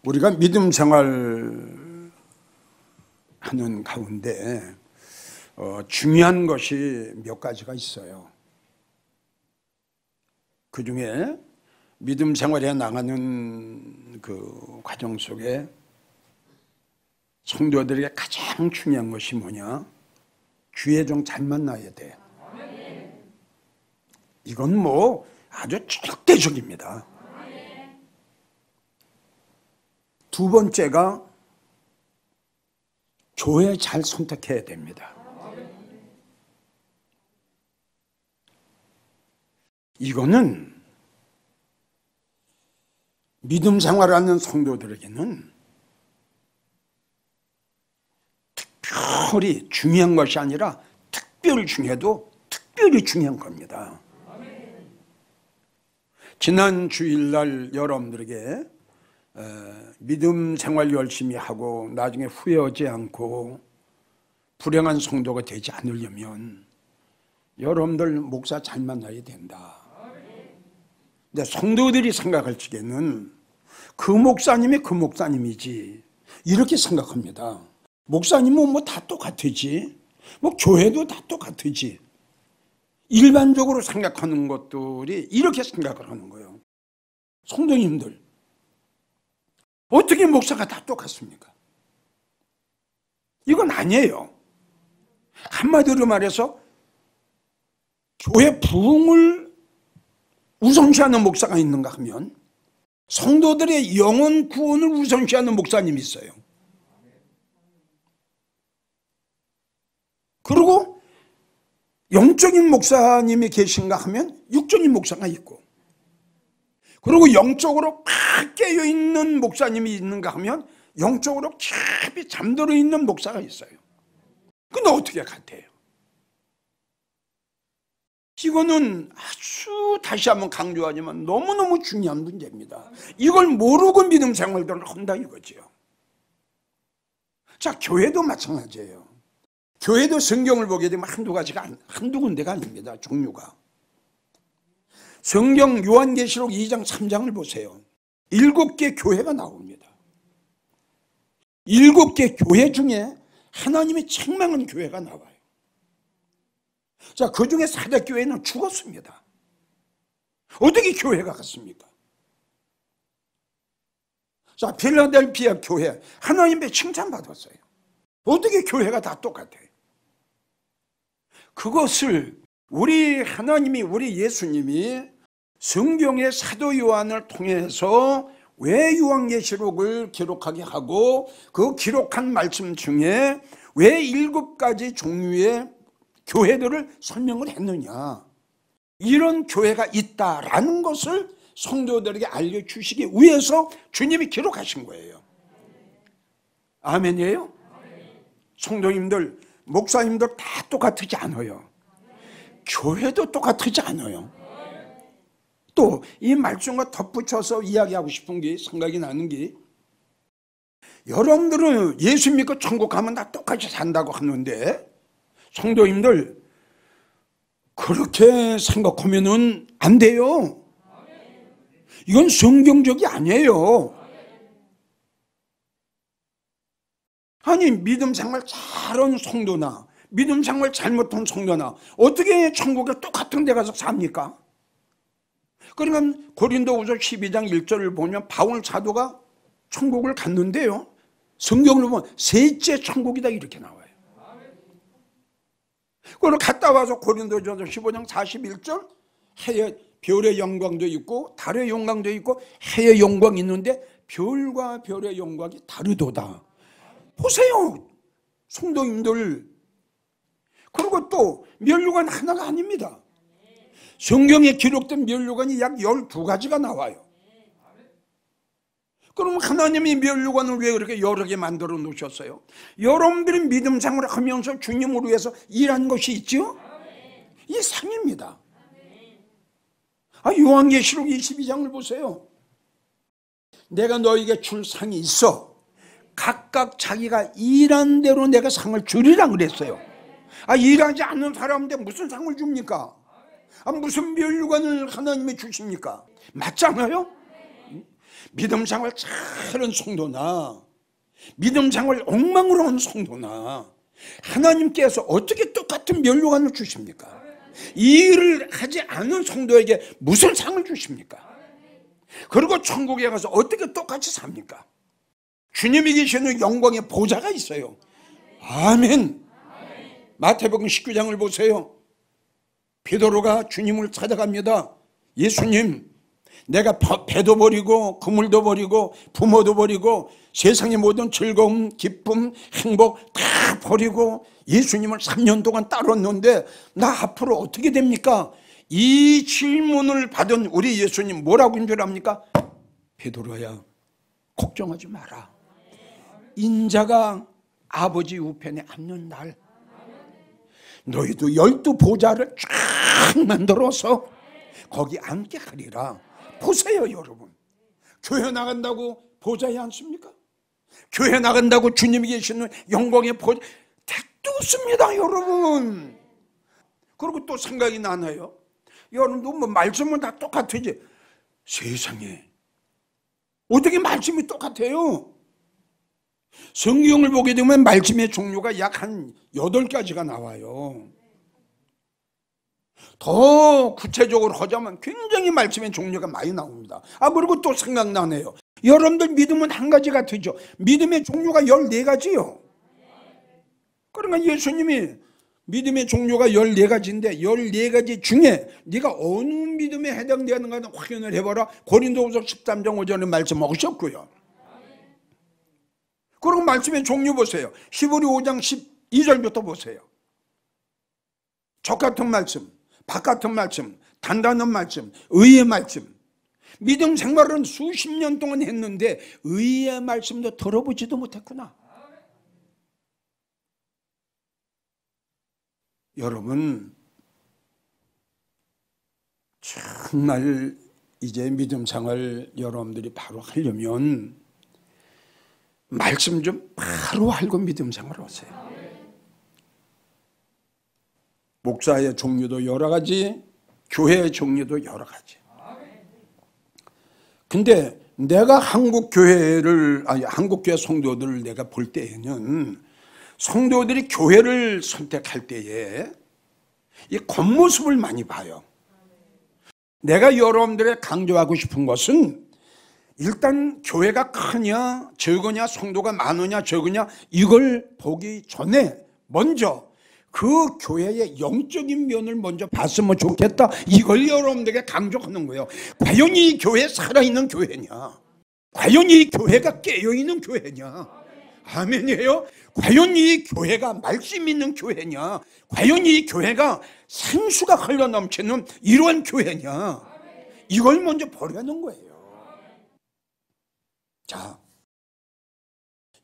우리가 믿음 생활하는 가운데 중요한 것이 몇 가지가 있어요. 그 중에 믿음 생활에 나가는 그 과정 속에 성도들에게 가장 중요한 것이 뭐냐? 주의 종 잘 만나야 돼. 이건 뭐 아주 절대적입니다. 두 번째가 교회 잘 선택해야 됩니다. 이거는 믿음 생활하는 성도들에게는 특별히 중요한 것이 아니라 특별히 중요해도 특별히 중요한 겁니다. 지난 주일날 여러분들에게 믿음 생활 열심히 하고 나중에 후회하지 않고 불행한 성도가 되지 않으려면 여러분들 목사 잘 만나야 된다. 근데 성도들이 생각할 적에는 그 목사님이 그 목사님이지 이렇게 생각합니다. 목사님은 뭐 다 똑같으지, 뭐 교회도 다 똑같으지. 일반적으로 생각하는 것들이 이렇게 생각을 하는 거예요. 성도님들, 어떻게 목사가 다 똑같습니까? 이건 아니에요. 한마디로 말해서 교회 부흥을 우선시하는 목사가 있는가 하면 성도들의 영혼 구원을 우선시하는 목사님이 있어요. 그리고 영적인 목사님이 계신가 하면 육적인 목사가 있고, 그리고 영적으로 팍 깨어있는 목사님이 있는가 하면 영적으로 깊이 잠들어 있는 목사가 있어요. 근데 어떻게 같아요? 이거는 아주 다시 한번 강조하지만 너무너무 중요한 문제입니다. 이걸 모르고 믿음 생활들을 한다 이거지요. 자, 교회도 마찬가지예요. 교회도 성경을 보게 되면 한두 군데가 아닙니다. 종류가. 성경 요한계시록 2장 3장을 보세요. 7개 교회가 나옵니다. 7개 교회 중에 하나님이 책망한 교회가 나와요. 자, 그 중에 사대교회는 죽었습니다. 어떻게 교회가 같습니까? 자, 필라델피아 교회 하나님의 칭찬받았어요. 어떻게 교회가 다 똑같아요? 그것을 우리 하나님이, 우리 예수님이 성경의 사도 요한을 통해서 왜 요한계시록을 기록하게 하고 그 기록한 말씀 중에 왜 7가지 종류의 교회들을 설명을 했느냐, 이런 교회가 있다라는 것을 성도들에게 알려주시기 위해서 주님이 기록하신 거예요. 아멘이에요? 성도님들, 목사님들 다 똑같지 않아요. 교회도 똑같지 않아요. 또 이 말씀과 덧붙여서 이야기하고 싶은 게 생각이 나는 게, 여러분들은 예수 믿고 천국 가면 다 똑같이 산다고 하는데 성도님들 그렇게 생각하면은 안 돼요. 이건 성경적이 아니에요. 아니, 믿음 생활 잘하는 성도나 믿음 생활 잘못한 성도나 어떻게 천국에 똑같은 데 가서 삽니까? 그러니까 고린도후서 12장 1절을 보면 바울 사도가 천국을 갔는데요, 성경을 보면 셋째 천국이다 이렇게 나와요. 그걸 갔다 와서 고린도전서 15장 41절 해의 별의 영광도 있고 달의 영광도 있고 해의 영광이 있는데 별과 별의 영광이 다르도다. 보세요, 성도님들. 그리고 또 면류관 하나가 아닙니다. 성경에 기록된 면류관이 약 12가지가 나와요. 그럼 하나님이 면류관을 왜 그렇게 여러 개 만들어 놓으셨어요? 여러분들이 믿음 생활을 하면서 주님을 위해서 일한 것이 있죠? 이 상입니다. 요한계시록 22장을 보세요. 내가 너에게 줄 상이 있어. 각각 자기가 일한 대로 내가 상을 주리라 그랬어요. 일하지 않는 사람한테 무슨 상을 줍니까? 무슨 면류관을 하나님이 주십니까? 맞잖아요? 믿음 생활 잘하는 성도나 믿음 생활 엉망으로 한 성도나 하나님께서 어떻게 똑같은 면류관을 주십니까? 이 일을 하지 않은 성도에게 무슨 상을 주십니까? 그리고 천국에 가서 어떻게 똑같이 삽니까? 주님이 계시는 영광의 보좌가 있어요. 아멘. 마태복음 19장을 보세요. 베드로가 주님을 찾아갑니다. 예수님, 내가 배도 버리고 그물도 버리고 부모도 버리고 세상의 모든 즐거움, 기쁨, 행복 다 버리고 예수님을 3년 동안 따랐는데 나 앞으로 어떻게 됩니까? 이 질문을 받은 우리 예수님 뭐라고 인 줄 압니까? 베드로야, 걱정하지 마라. 인자가 아버지 우편에 앉는 날 너희도 12보좌를 쫙 만들어서 거기 앉게 하리라. 보세요 여러분, 교회 나간다고 보좌에 앉습니까? 교회 나간다고 주님이 계시는 영광의 보좌 택도 없습니다 여러분. 그리고 또 생각이 나나요? 여러분도 뭐 말씀은 다 똑같지. 세상에 어떻게 말씀이 똑같아요? 성경을 보게 되면 말씀의 종류가 약 한 8가지가 나와요. 더 구체적으로 하자면 굉장히 말씀의 종류가 많이 나옵니다. 그리고 또 생각나네요. 여러분들 믿음은 한 가지 같으죠. 믿음의 종류가 14가지요. 그러니까 예수님이 믿음의 종류가 14가지인데 14가지 중에 네가 어느 믿음에 해당되는가는 확인을 해봐라. 고린도후서 13장 5절의 말씀 하셨고요. 그리고 말씀의 종류 보세요. 히브리 5장 12절부터 보세요. 적 같은 말씀, 박 같은 말씀, 단단한 말씀, 의의 말씀. 믿음 생활은 수십 년 동안 했는데 의의 말씀도 들어보지도 못했구나. 여러분, 정말 이제 믿음 생활 여러분들이 바로 하려면 말씀 좀 바로 알고 믿음 생활을 하세요. 목사의 종류도 여러 가지, 교회의 종류도 여러 가지. 근데 내가 한국 교회 성도들을 내가 볼 때에는 성도들이 교회를 선택할 때에 이 겉모습을 많이 봐요. 내가 여러분들에 강조하고 싶은 것은 일단 교회가 크냐 적으냐 성도가 많으냐 적으냐 이걸 보기 전에 먼저 그 교회의 영적인 면을 먼저 봤으면 좋겠다. 이걸 여러분들에게 강조하는 거예요. 과연 이 교회 살아있는 교회냐? 과연 이 교회가 깨어있는 교회냐? 아멘이에요? 과연 이 교회가 말씀 있는 교회냐? 과연 이 교회가 생수가 흘러넘치는 이러한 교회냐? 이걸 먼저 보려는 거예요. 자,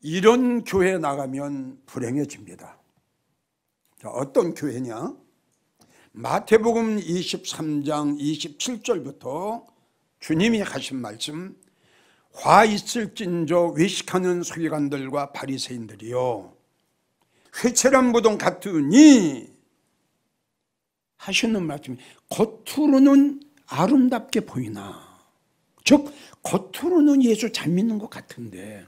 이런 교회에 나가면 불행해집니다. 자, 어떤 교회냐? 마태복음 23장 27절부터 주님이 하신 말씀, 화 있을진저 외식하는 서기관들과 바리새인들이요 회칠한 무덤 같으니 하시는 말씀이 겉으로는 아름답게 보이나, 즉 겉으로는 예수 잘 믿는 것 같은데,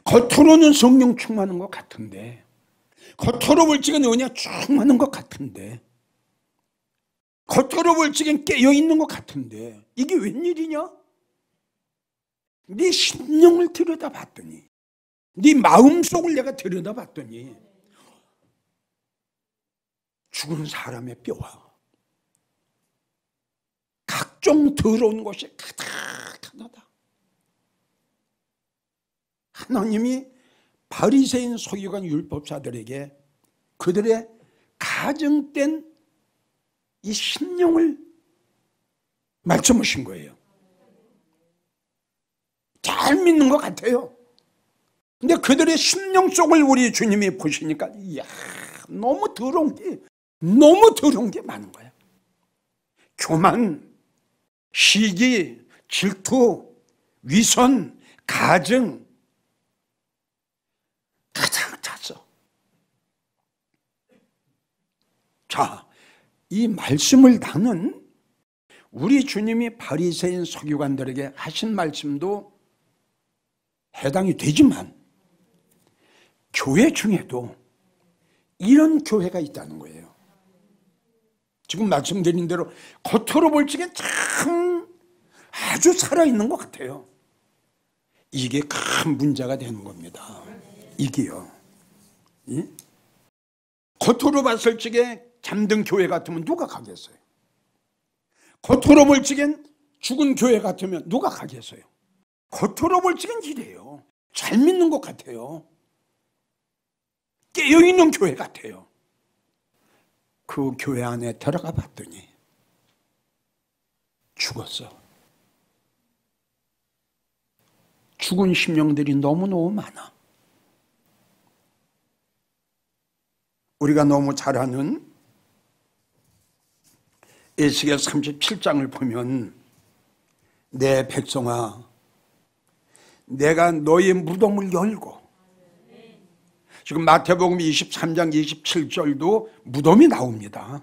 겉으로는 성령 충만한 것 같은데, 겉으로 볼 적엔 은혜 충만한 것 같은데, 겉으로 볼 적엔 깨어있는 것 같은데 이게 웬일이냐? 네 심령을 들여다봤더니, 네 마음속을 내가 들여다봤더니 죽은 사람의 뼈와 각종 더러운 것이 가득하다. 하나님이 바리새인 서기관 율법사들에게 그들의 가정된 이 심령을 말씀하신 거예요. 잘 믿는 것 같아요. 근데 그들의 심령 속을 우리 주님이 보시니까 이야, 너무 더러운 게 많은 거야. 교만, 시기, 질투, 위선, 가증 가장 찼어. 자, 이 말씀을 나는 우리 주님이 바리새인 서기관들에게 하신 말씀도 해당이 되지만 교회 중에도 이런 교회가 있다는 거예요. 지금 말씀드린 대로 겉으로 볼 적엔 참 아주 살아있는 것 같아요. 이게 큰 문제가 되는 겁니다. 이게요. 예? 겉으로 봤을 적에 잠든 교회 같으면 누가 가겠어요? 겉으로 볼 적엔 죽은 교회 같으면 누가 가겠어요? 겉으로 볼 적엔 이래요. 잘 믿는 것 같아요. 깨어있는 교회 같아요. 그 교회 안에 들어가 봤더니 죽었어. 죽은 심령들이 너무너무 많아. 우리가 너무 잘 아는 에스겔 37장을 보면 내 백성아 내가 너의 무덤을 열고, 지금 마태복음 23장 27절도 무덤이 나옵니다.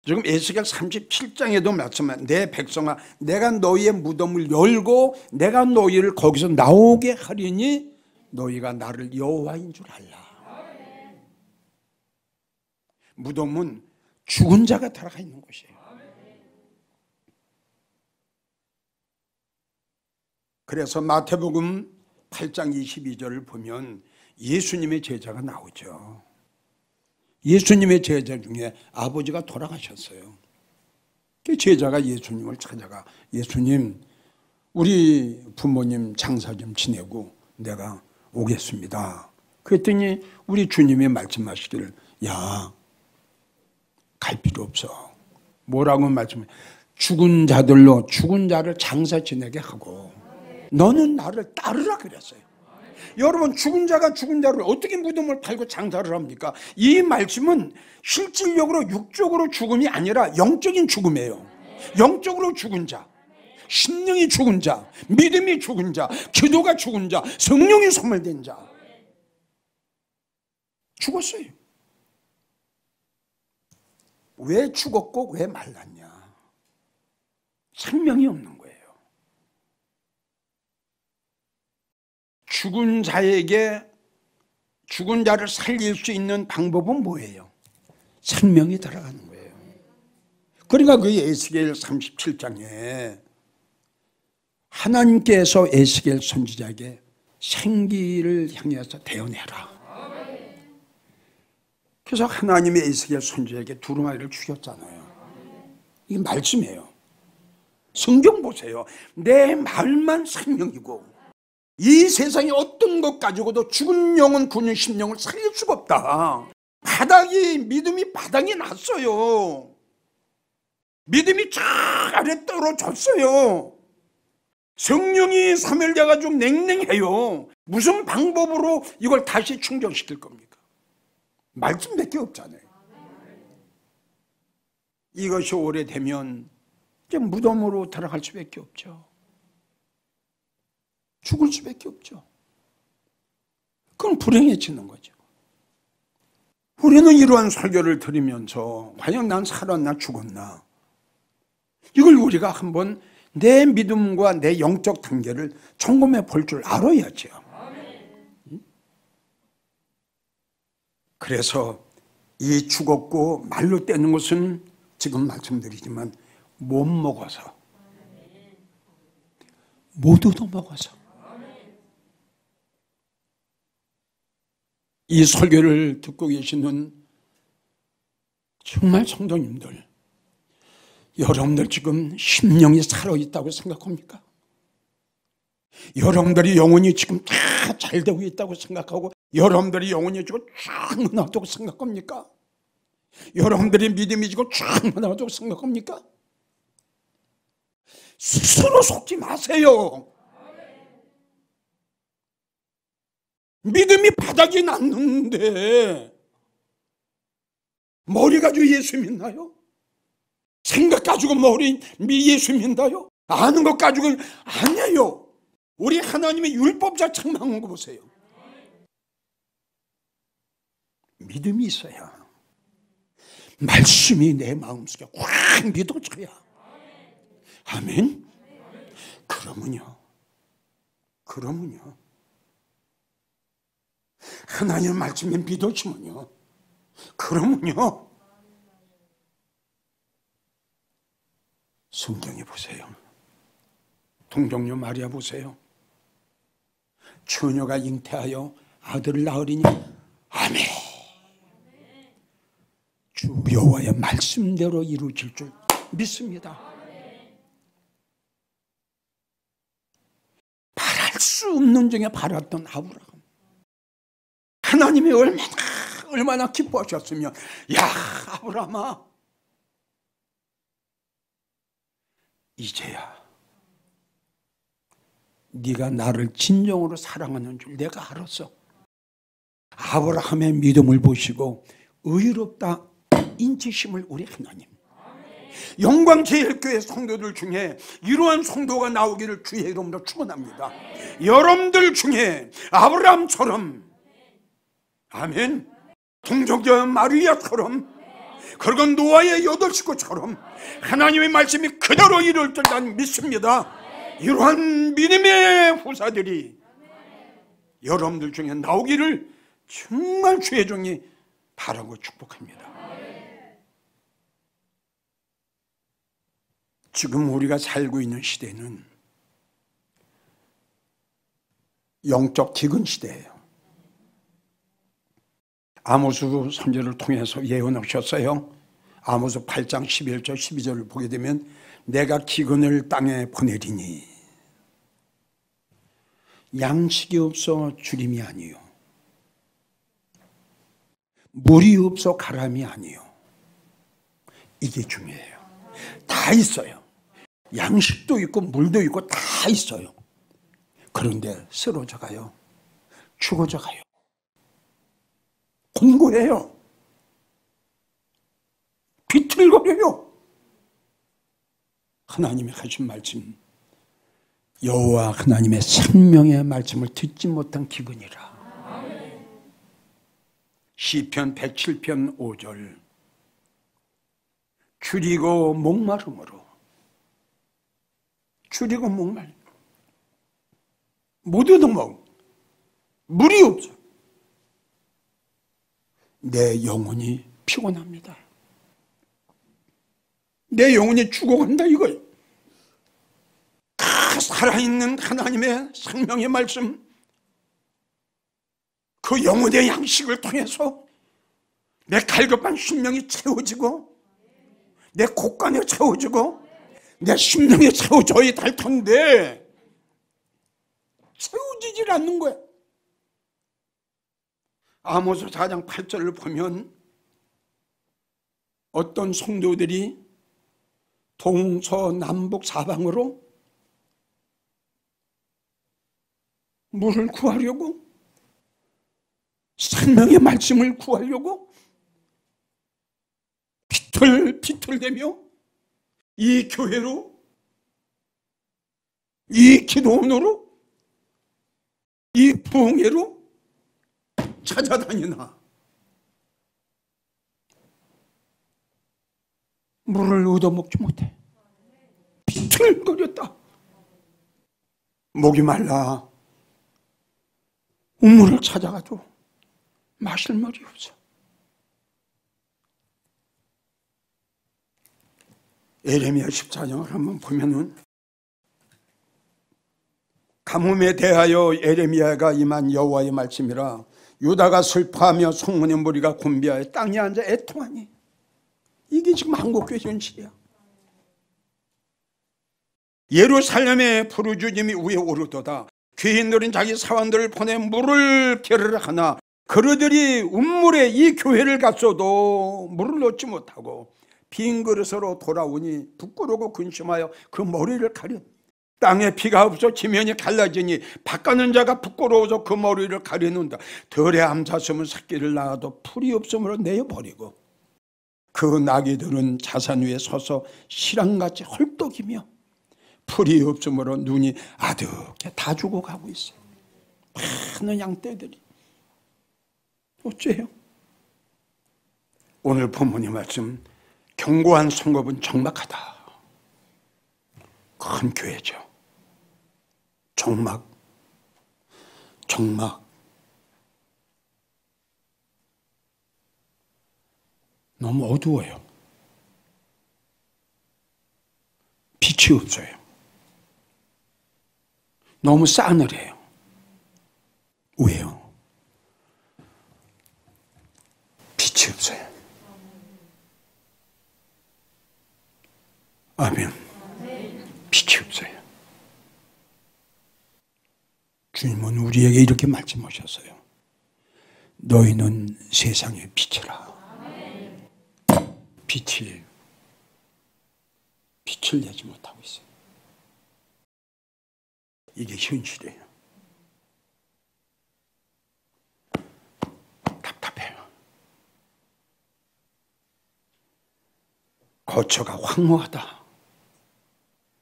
지금 에스겔 37장에도 말씀한 내 백성아 내가 너희의 무덤을 열고 내가 너희를 거기서 나오게 하리니 너희가 나를 여호와인 줄 알라. 무덤은 죽은 자가 들어가 있는 곳이에요. 그래서 마태복음 8장 22절을 보면 예수님의 제자가 나오죠. 예수님의 제자 중에 아버지가 돌아가셨어요. 그 제자가 예수님을 찾아가 예수님 우리 부모님 장사 좀 지내고 내가 오겠습니다. 그랬더니 우리 주님이 말씀하시기를 야 갈 필요 없어. 뭐라고 말씀해? 죽은 자들로 죽은 자를 장사 지내게 하고 너는 나를 따르라 그랬어요. 여러분 죽은 자가 죽은 자를 어떻게 무덤을 팔고 장사를 합니까? 이 말씀은 실질적으로 육적으로 죽음이 아니라 영적인 죽음이에요. 영적으로 죽은 자, 심령이 죽은 자, 믿음이 죽은 자, 기도가 죽은 자, 성령이 소멸된 자 죽었어요. 왜 죽었고 왜 말랐냐? 생명이 없는 거예요. 죽은 자에게 죽은 자를 살릴 수 있는 방법은 뭐예요? 생명이 들어가는 거예요. 그러니까 그 에스겔 37장에 하나님께서 에스겔 선지자에게 생기를 향해서 대언해라. 그래서 하나님이 에스겔 선지자에게 두루마리를 죽였잖아요. 이게 말씀이에요. 성경 보세요. 내 말만 생명이고 이 세상에 어떤 것 가지고도 죽은 영혼 군인 심령을 살릴 수가 없다. 믿음이 바닥이 났어요. 믿음이 쫙 아래 떨어졌어요. 성령이 사멸돼가지고 냉랭해요. 무슨 방법으로 이걸 다시 충전시킬 겁니까? 말씀밖에 없잖아요. 이것이 오래되면 이제 무덤으로 들어갈 수밖에 없죠. 죽을 수밖에 없죠. 그건 불행해지는 거죠. 우리는 이러한 설교를 들으면서 과연 난 살았나 죽었나 이걸 우리가 한번 내 믿음과 내 영적 단계를 점검해 볼 줄 알아야죠. 그래서 이 죽었고 말로 떼는 것은 지금 말씀드리지만 못 먹어서 못 얻어먹어서 이 설교를 듣고 계시는 정말 성도님들, 여러분들 지금 심령이 살아있다고 생각합니까? 여러분들이 영혼이 지금 다 잘 되고 있다고 생각하고 여러분들이 영혼이 지금 쫙 무너졌다고 생각합니까? 여러분들이 믿음이 지금 쫙 무너졌다고 생각합니까? 스스로 속지 마세요. 믿음이 바닥이 났는데 머리 가지고 예수 믿나요? 생각 가지고 예수 믿나요? 아는 것 가지고 아니에요. 우리 하나님의 율법자 책망한 거 보세요. 믿음이 있어야 말씀이 내 마음속에 확 믿어져야 아멘. 그러면요 하나님의 말씀에 믿어지면요 그러면요 성경에 보세요. 동정녀 마리아 보세요. 처녀가 잉태하여 아들을 낳으리니 아멘. 주 여호와의 말씀대로 이루어질 줄 믿습니다. 바랄 수 없는 중에 바랐던 아브라함. 하나님이 얼마나 기뻐하셨으면 야 아브라함아 이제야 네가 나를 진정으로 사랑하는 줄 내가 알았어. 아브라함의 믿음을 보시고 의롭다 인치심을 우리 하나님 영광제일교회 성도들 중에 이러한 성도가 나오기를 주의 이름으로 축원합니다. 여러분들 중에 아브라함처럼 아멘 동정녀 마리아처럼 그리고 노아의 8식구처럼 하나님의 말씀이 그대로 이룰 줄 난 믿습니다. 이러한 믿음의 후사들이 여러분들 중에 나오기를 정말 주의 종이 바라고 축복합니다. 지금 우리가 살고 있는 시대는 영적 기근 시대예요. 아모스 선지를 통해서 예언하셨어요. 아모스 8장 11절 12절을 보게 되면 내가 기근을 땅에 보내리니 양식이 없어 주림이 아니요 물이 없어 가람이 아니요. 이게 중요해요. 다 있어요. 양식도 있고 물도 있고 다 있어요. 그런데 쓰러져 가요. 죽어져 가요. 공고해요. 비틀거려요. 하나님이 하신 말씀 여호와 하나님의 생명의 말씀을 듣지 못한 기근이라. 시편 107편 5절 줄이고 목마름으로 줄이고 목말 모두도 먹 물이 없어. 내 영혼이 피곤합니다. 내 영혼이 죽어간다 이거예요. 살아있는 하나님의 생명의 말씀 그 영혼의 양식을 통해서 내 갈급한 심령이 채워지고 내 곳간에 채워지고 내 심령에 채워져야 될 텐데 채워지질 않는 거야. 아모스 4장 8절을 보면 어떤 성도들이 동서남북 사방으로 물을 구하려고 생명의 말씀을 구하려고 비틀대며 이 교회로 이 기도원으로 이 부흥회로 찾아다니나 물을 얻어먹지 못해. 비틀거렸다. 목이 말라 우물을 찾아가도 마실 물이 없어. 예레미야 14장을 한번 보면은 가뭄에 대하여 예레미야가 임한 여호와의 말씀이라 유다가 슬퍼하며 성문의 무리가 곤비하여 땅에 앉아 애통하니. 이게 지금 한국교회 현실이야. 예루살렘의 부르짖음이 위에 오르도다. 귀인들은 자기 사원들을 보내 물을 겨르러 하나 그러들이 운물에 이 교회를 갔어도 물을 얻지 못하고 빈 그릇으로 돌아오니 부끄러고 근심하여 그 머리를 가려. 땅에 비가 없어 지면이 갈라지니 밭가는 자가 부끄러워서 그 머리를 가려는다. 덜에 암사슴은 새끼를 낳아도 풀이 없으므로 내어버리고 그 나귀들은 자산 위에 서서 실랑같이 헐떡이며 풀이 없으므로 눈이 아득해 다 죽어가고 있어요. 많은 양떼들이. 어째요? 오늘 본문의 말씀 경고한 성급은 적막하다. 큰 교회죠. 정막 너무 어두워요. 빛이 없어요. 너무 싸늘해요. 왜요? 빛이 없어요. 아멘. 빛이 없어요. 주님은 우리에게 이렇게 말씀하셨어요. 너희는 세상의 빛이라. 빛을 내지 못하고 있어요. 이게 현실이에요. 답답해요. 거처가 황무하다.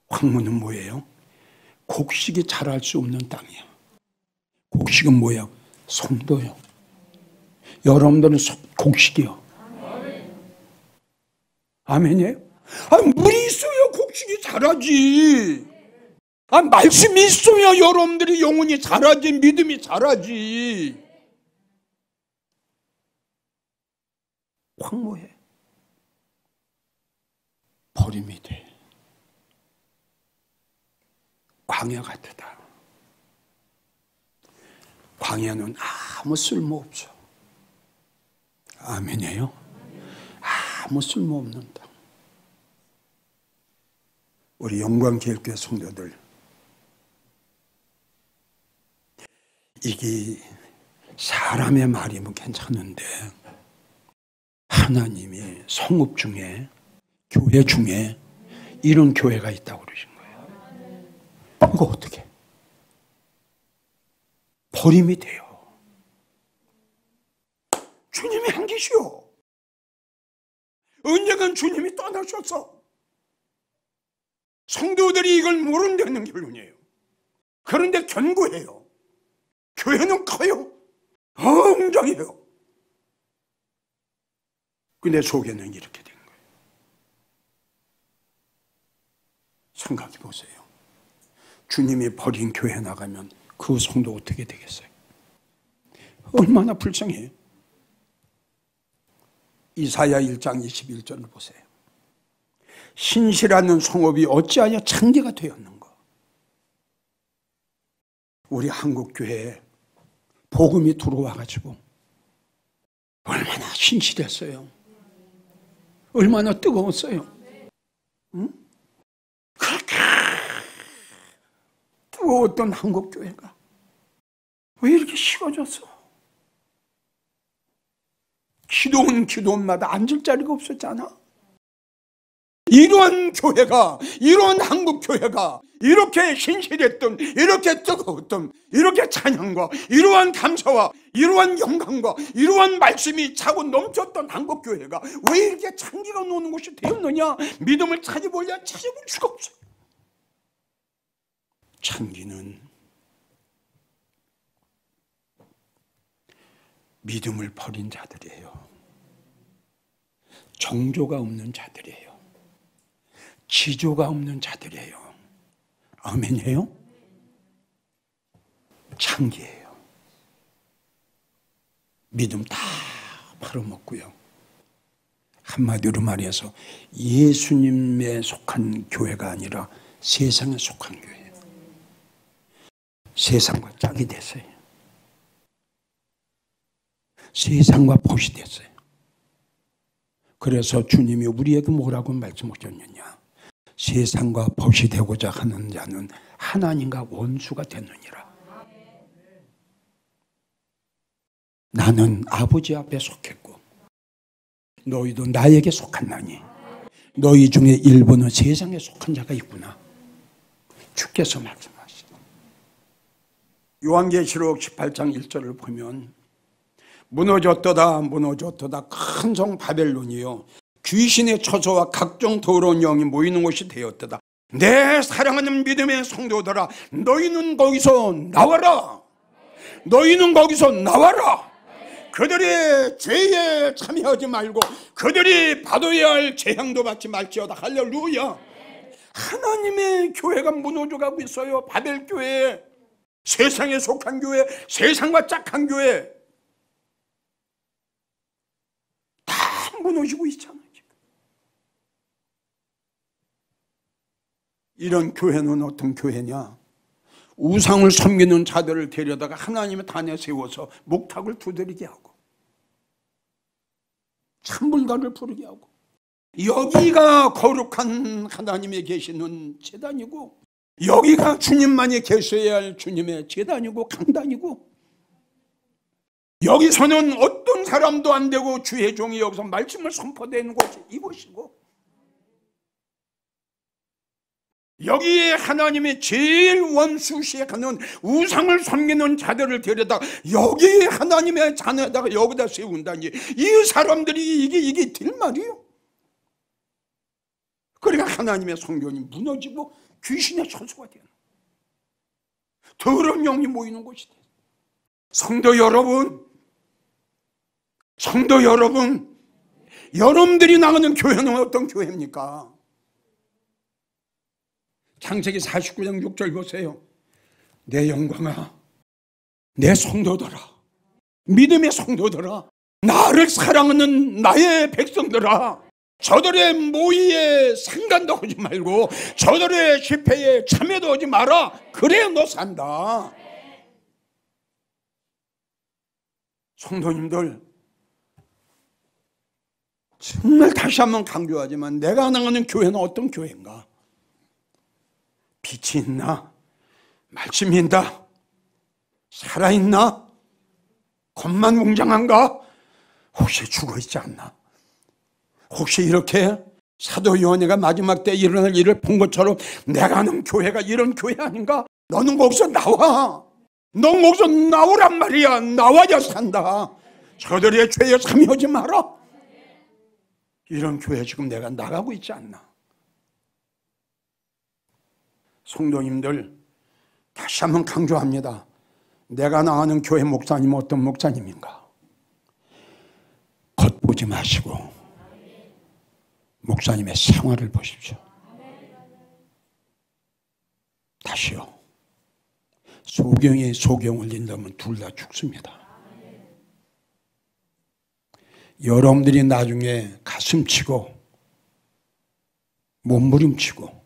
황무는 뭐예요? 곡식이 자랄 수 없는 땅이야. 곡식은 뭐예요? 성도요. 여러분들은 곡식이요. 아멘이에요? 물이 있어야 곡식이 자라지. 말씀이 있어야 여러분들이 영혼이 자라지, 믿음이 자라지. 황무해. 버림이 돼. 광야 같다. 광야는 아무 쓸모없어. 아멘이에요? 아무 쓸모없는 땅. 우리 영광제일교회 성도들, 이게 사람의 말이면 괜찮은데 하나님이 성읍 중에, 교회 중에 이런 교회가 있다고 그러신 거예요. 이거 어떻게? 버림이 돼요. 주님이 한 계시오. 언젠간 주님이 떠나셨어. 성도들이 이걸 모른다는 결론이에요. 그런데 견고해요. 교회는 커요. 엉장해요. 근데 속에는 이렇게 된 거예요. 생각해 보세요. 주님이 버린 교회 나가면 그 성도 어떻게 되겠어요? 얼마나 불쌍해요. 이사야 1장 21절을 보세요. 신실하는 성읍이 어찌하여 창기가 되었는가. 우리 한국교회에 복음이 들어와가지고 얼마나 신실했어요. 얼마나 뜨거웠어요. 응? 그렇게 뜨거웠던 한국교회가 왜 이렇게 식어졌어? 기도원마다 앉을 자리가 없었잖아. 이러한 교회가, 이러한 한국교회가 이렇게 신실했던, 이렇게 뜨거웠던, 이렇게 찬양과 이러한 감사와 이러한 영광과 이러한 말씀이 차고 넘쳤던 한국교회가 왜 이렇게 창기가 노는 곳이 되었느냐? 믿음을 찾아보려 찾아볼 수가 없어요. 창기는 믿음을 버린 자들이에요. 정조가 없는 자들이에요. 지조가 없는 자들이에요. 아멘이에요? 창기예요. 믿음 다 팔아먹고요. 한마디로 말해서 예수님에 속한 교회가 아니라 세상에 속한 교회예요. 세상과 짝이 됐어요. 세상과 벗이 됐어요. 그래서 주님이 우리에게 뭐라고 말씀하셨느냐? 세상과 벗이 되고자 하는 자는 하나님과 원수가 되느니라. 나는 아버지 앞에 속했고 너희도 나에게 속한나니 너희 중에 일부는 세상에 속한 자가 있구나. 주께서 말씀하시죠. 요한계시록 18장 1절을 보면 무너졌도다 무너졌도다 큰 성 바벨론이요 귀신의 처소와 각종 더러운 영이 모이는 곳이 되었도다. 내 사랑하는 믿음의 성도들아, 너희는 거기서 나와라. 너희는 거기서 나와라. 그들의 죄에 참여하지 말고 그들이 받아야 할 재앙도 받지 말지어다. 할렐루야. 하나님의 교회가 무너져가고 있어요. 바벨교회, 세상에 속한 교회, 세상과 짝한 교회 다 무너지고 있잖아요. 지금. 이런 교회는 어떤 교회냐? 우상을 섬기는 자들을 데려다가 하나님의 단에 세워서 목탁을 두드리게 하고 찬불가를 부르게 하고, 여기가 거룩한 하나님이 계시는 제단이고, 여기가 주님만이 계셔야 할 주님의 제단이고 강단이고, 여기서는 어떤 사람도 안 되고 주의 종이 여기서 말씀을 선포되는 곳이 이곳이고, 여기에 하나님의 제일 원수시하는 우상을 섬기는 자들을 데려다 여기에 하나님의 잔에다가 여기다 세운다니, 이 사람들이 이게 될 말이요. 그러니까 하나님의 성전이 무너지고 귀신의 처소가 되는, 더러운 영이 모이는 곳이 돼요. 성도 여러분, 여러분들이 나가는 교회는 어떤 교회입니까? 창세기 49장 6절 보세요. 내 영광아, 내 성도들아, 믿음의 성도들아, 나를 사랑하는 나의 백성들아, 저들의 모의에 상관도 하지 말고 저들의 집회에 참여도 하지 마라. 그래야 너 산다. 성도님들, 정말 다시 한번 강조하지만 내가 나가는 교회는 어떤 교회인가? 빛이 있나? 말씀이 있나? 살아있나? 겉만 웅장한가? 혹시 죽어있지 않나? 혹시 이렇게 사도 요한이가 마지막 때 일어날 일을 본 것처럼 내가 아는 교회가 이런 교회 아닌가? 너는 거기서 나와. 너 거기서 나오란 말이야. 나와야 산다. 저들의 죄에 참여하지 마라. 이런 교회 지금 내가 나가고 있지 않나? 성도님들, 다시 한번 강조합니다. 내가 나가는 교회 목사님은 어떤 목사님인가? 겉보지 마시고 목사님의 생활을 보십시오. 다시요. 소경이 소경을 린다면 둘 다 죽습니다. 여러분들이 나중에 가슴치고 몸부림치고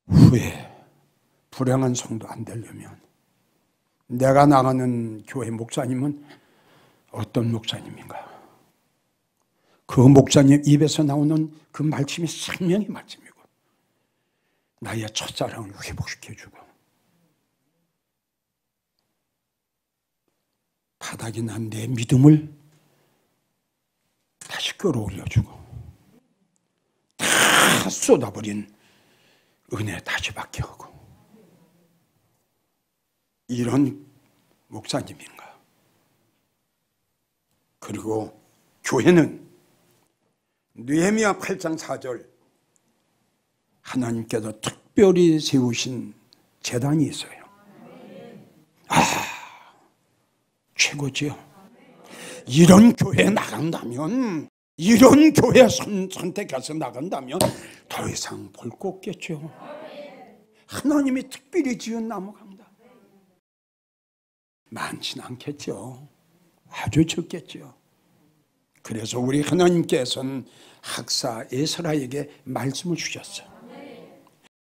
후에 불행한 성도 안 되려면 내가 나가는 교회 목사님은 어떤 목사님인가? 그 목사님 입에서 나오는 그 말씀이 생명의 말씀이고 나의 첫사랑을 회복시켜주고 바닥이 난 내 믿음을 다시 끌어올려주고 다 쏟아버린 은혜 다시 받게 하고, 이런 목사님인가? 그리고 교회는 느헤미야 8장 4절 하나님께서 특별히 세우신 제단이 있어요. 최고지요. 이런 교회에 나간다면, 이런 교회 선택해서 나간다면 더 이상 볼 거 없겠죠. 하나님이 특별히 지은 나무 강단 많지는 않겠죠. 아주 적겠죠. 그래서 우리 하나님께서는 학사 에스라에게 말씀을 주셨어요.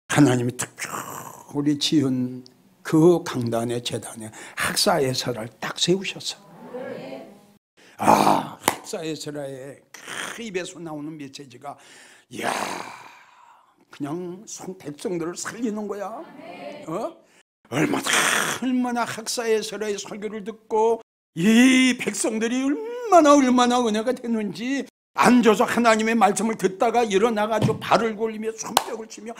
하나님이 특별히 지은 그 강단의 제단에 학사 에스라를 딱 세우셨어요. 학사 에스라의 그 입에서 나오는 메시지가, 이야, 그냥 백성들을 살리는 거야. 얼마나 학사 에스라의 설교를 듣고 이 백성들이 얼마나 은혜가 되는지, 앉아서 하나님의 말씀을 듣다가 일어나가지고 발을 골리며 손뼉을 치며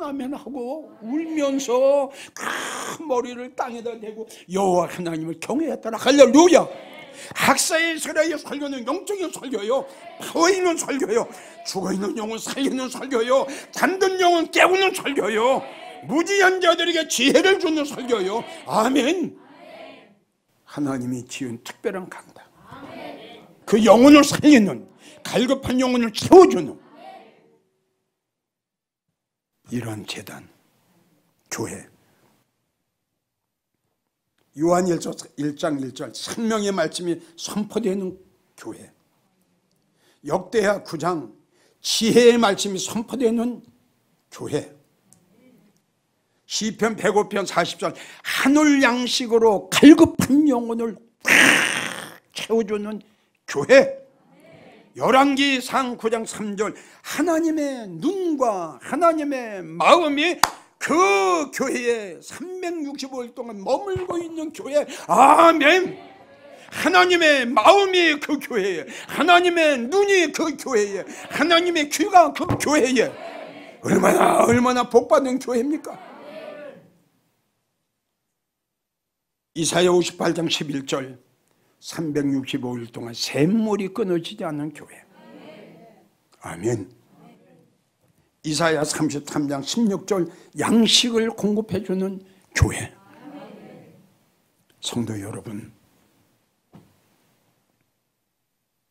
아멘 하고 울면서 그 머리를 땅에다 대고 여호와 하나님을 경외했더라. 할렐루야. 학사에서라의 설교는 영적인 설교요, 파워 있는 설교요, 죽어있는 영혼 살리는 설교요, 잠든 영혼 깨우는 설교요, 무지한 자들에게 지혜를 주는 설교요. 아멘. 하나님이 지은 특별한 강단, 그 영혼을 살리는, 갈급한 영혼을 채워주는 이러한 재단, 교회. 요한일서 1장 1절 생명의 말씀이 선포되는 교회. 역대하 9장 지혜의 말씀이 선포되는 교회. 시편 105편 40절 하늘 양식으로 갈급한 영혼을 꽉 채워주는 교회. 열왕기상 9장 3절 하나님의 눈과 하나님의 마음이 그 교회에 365일 동안 머물고 있는 교회. 아멘. 하나님의 마음이 그 교회에, 하나님의 눈이 그 교회에, 하나님의 귀가 그 교회에. 얼마나 복받은 교회입니까? 이사야 58장 11절 365일 동안 샘물이 끊어지지 않는 교회. 아멘. 이사야 33장 16절 양식을 공급해 주는 교회. 성도 여러분,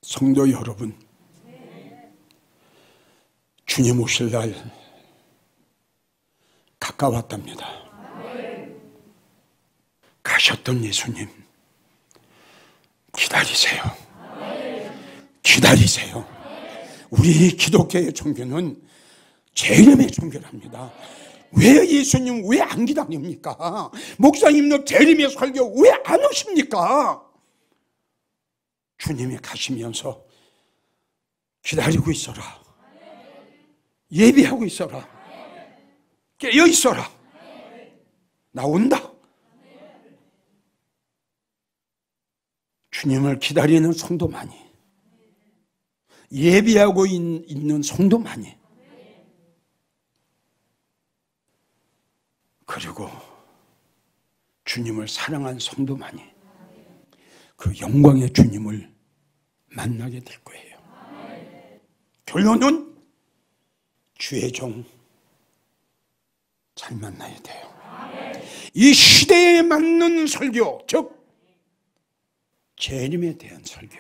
성도 여러분, 주님 오실 날 가까웠답니다. 가셨던 예수님 기다리세요. 기다리세요. 우리 기독교의 종교는 재림의 종교랍니다. 왜 예수님 왜 안 기다립니까? 목사님도 재림의 설교 왜 안 오십니까? 주님이 가시면서 기다리고 있어라. 예비하고 있어라. 깨어 있어라. 나 온다. 주님을 기다리는 성도만이, 예비하고 있는 성도만이, 그리고 주님을 사랑한 성도만이 그 영광의 주님을 만나게 될 거예요. 결론은 주의 종 잘 만나야 돼요. 이 시대에 맞는 설교, 즉 재림에 대한 설교.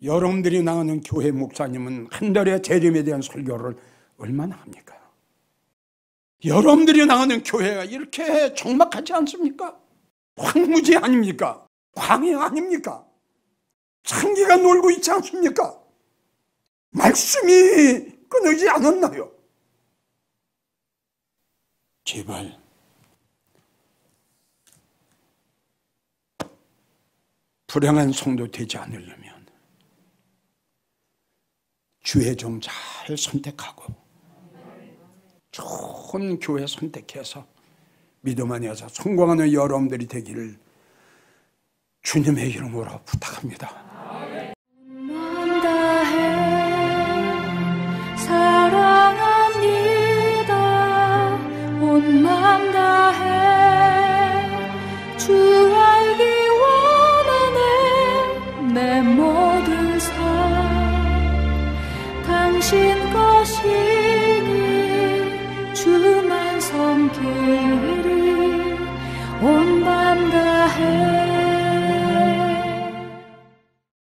여러분들이 나가는 교회 목사님은 한 달에 재림에 대한 설교를 얼마나 합니까? 여러분들이 나가는 교회가 이렇게 적막하지 않습니까? 황무지 아닙니까? 광야 아닙니까? 창기가 놀고 있지 않습니까? 말씀이 끊어지지 않았나요? 제발 불행한 성도 되지 않으려면 주의 종 잘 선택하고 좋은 교회 선택해서 믿음 안에서 성공하는 여러분들이 되기를 주님의 이름으로 부탁합니다.